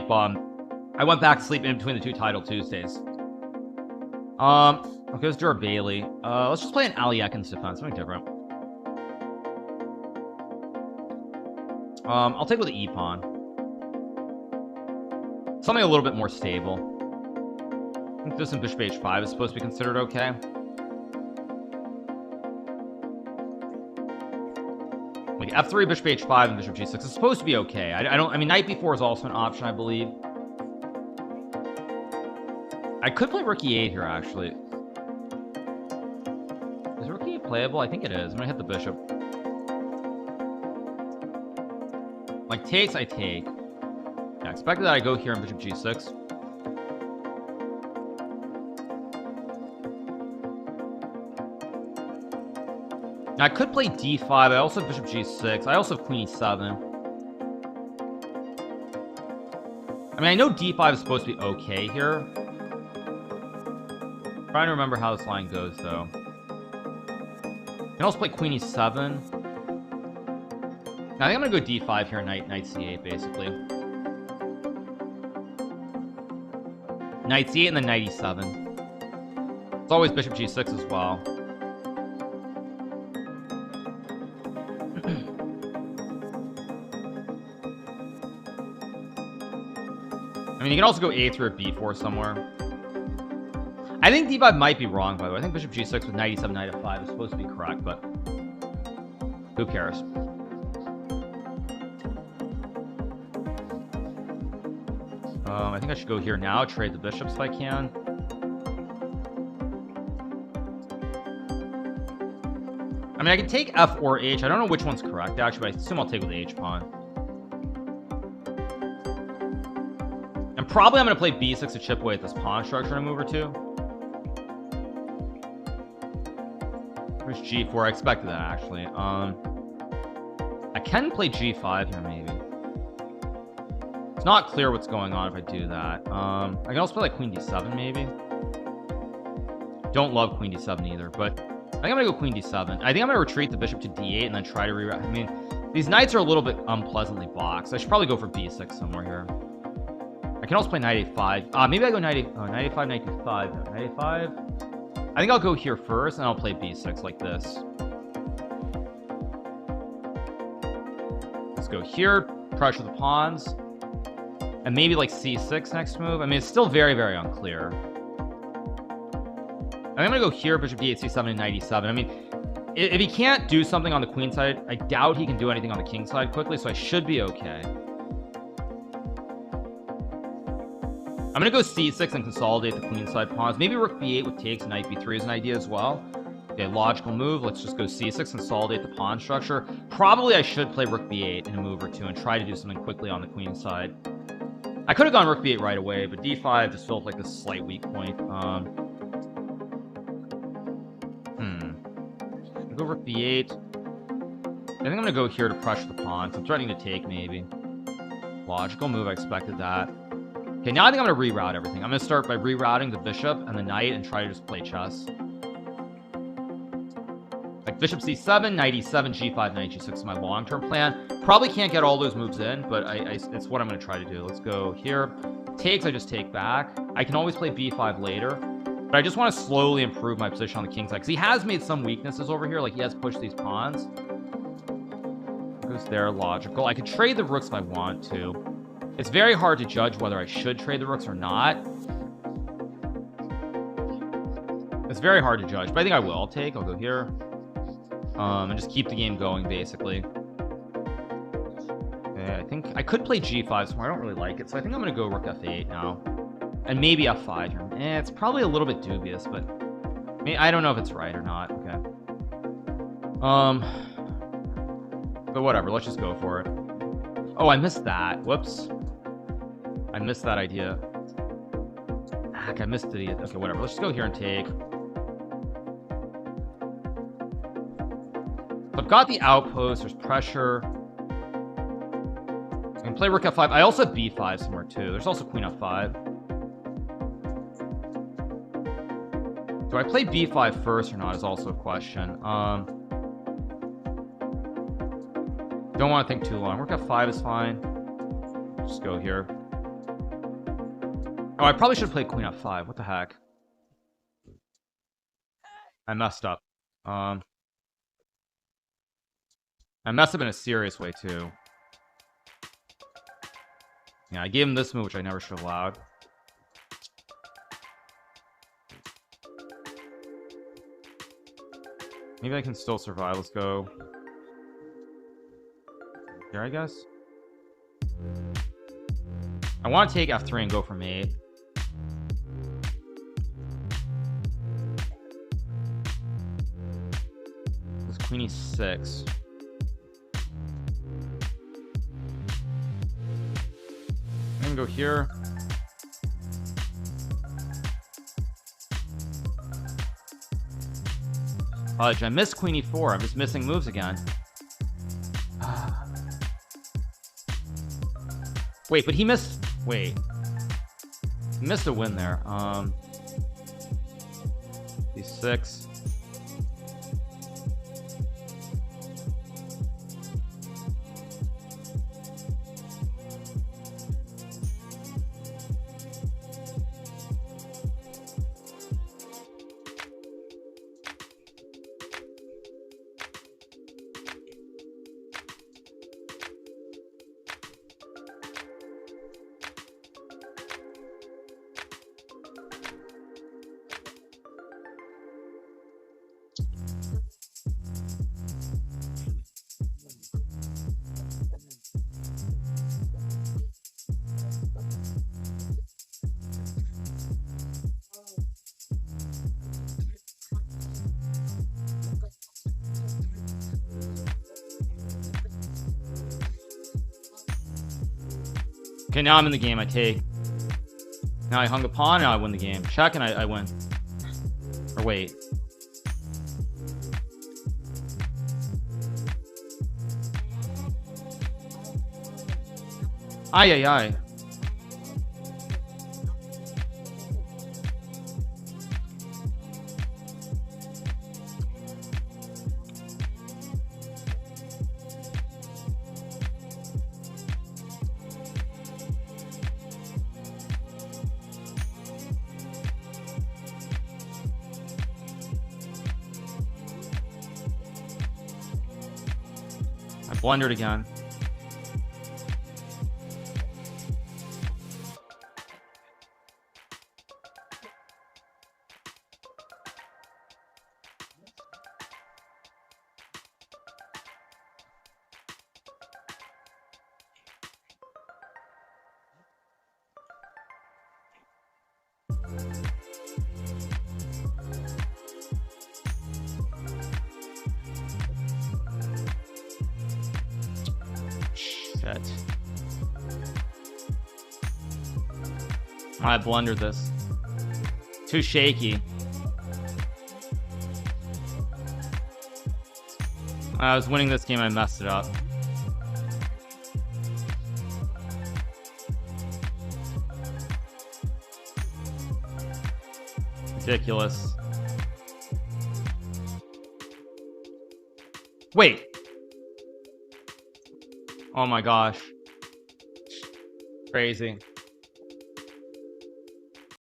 sleep. I went back to sleep in between the 2 title Tuesdays. Okay, let's do our Bailey. Let's just play an Aliekin's defense, something different. I'll take with the E-pawn. Something a little bit more stable. I think this and bishop h5 is supposed to be considered okay. Like f3, bishop h5, and bishop g6 is supposed to be okay. I mean, knight b4 is also an option, I believe. I could play rook e8 here, actually. Is rook e8 playable? I think it is. I'm gonna hit the bishop. Like, takes, I take. Yeah, I expected that I go here on bishop g6. Now, I could play d5. I also have bishop g6. I also have queen e7. I mean, I know d5 is supposed to be okay here. I'm trying to remember how this line goes, though. I can also play queen e7. Now, I think I'm going to go d5 here, knight c8, basically. Knight c8 and then knight e7. It's always bishop g6 as well. I mean, you can also go a3 or b4 somewhere. I think d5 might be wrong, by the way. I think bishop g6 with knight e7, knight f5 is supposed to be correct, but who cares? I think I should go here now, trade the bishops if I can. I mean, I can take f or h. I don't know which one's correct, actually, but I assume I'll take with the h-pawn. And probably I'm going to play b6 to chip away at this pawn structure in a move or two. Where's g4? I expected that, actually. I can play g5 here, maybe. It's not clear what's going on if I do that. I can also play like queen d7, maybe. Don't love queen d7 either, but I think I'm going to go queen d7. I think I'm going to retreat the bishop to d8 and then try to reroute. I mean, these knights are a little bit unpleasantly boxed. I should probably go for b6 somewhere here. I can also play knight a5. Maybe I go knight a5, knight d5. Knight a5. I think I'll go here first, and I'll play b6 like this. Let's go here, pressure the pawns, and maybe like c6 next move. I mean, it's still very, very unclear. I'm gonna go here, bishop d8, c7, and knight e7. I mean, if he can't do something on the queen side, I doubt he can do anything on the king side quickly, so I should be okay. I'm gonna go c6 and consolidate the queen side pawns. Maybe rook b8 with takes, knight b3 is an idea as well. Okay, logical move. Let's just go c6, consolidate the pawn structure. Probably I should play rook b8 in a move or two and try to do something quickly on the queen side. I could have gone rook b8 right away, but d5 just felt like this slight weak point. I'll go rook b8. I think I'm gonna go here to pressure the pawns. I'm threatening to take, maybe. Logical move. I expected that. Okay, now I think I'm going to reroute everything. I'm going to start by rerouting the bishop and the knight and try to just play chess. Like bishop c7, knight e7, g5, knight g6 is my long-term plan. Probably can't get all those moves in, but it's what I'm going to try to do. Let's go here. Takes, I just take back. I can always play b5 later, but I just want to slowly improve my position on the king side, because he has made some weaknesses over here. Like, he has pushed these pawns. Goes there, logical. I could trade the rooks if I want to. It's very hard to judge whether I should trade the rooks or not. It's very hard to judge, but I think I will. I'll go here. And just keep the game going, basically. Okay, I think I could play g5 somewhere. I don't really like it, so I think I'm going to go rook f8 now. And maybe f5 here. It's probably a little bit dubious, but I don't know if it's right or not. Okay. But whatever, let's just go for it. Oh, I missed that. Whoops. I missed that idea. Heck, I missed it. Okay, whatever. Let's just go here and take. I've got the outpost. There's pressure. I can play rook f5. I also have b5 somewhere, too. There's also queen f5. Do I play b5 first or not is also a question. Don't want to think too long. Rook f5 is fine. Just go here. Oh, I probably should have played queen f5. What the heck? I messed up. I messed up in a serious way, too. Yeah, I gave him this move, which I never should have allowed. Maybe I can still survive. Let's go here, I guess. I want to take f3 and go for mate. This queen e6. I'm gonna go here. I missed queen e4. I'm just missing moves again. Wait, but he missed. Wait, he missed a win there. e6. Okay, now I'm in the game. I take. Now I hung a pawn. Now I win the game. Check and I win. Or wait. Ay, ay, ay. I blundered again. Shit. I blundered this. Too shaky. I was winning this game, I messed it up. Ridiculous. Wait. Oh my gosh. Crazy.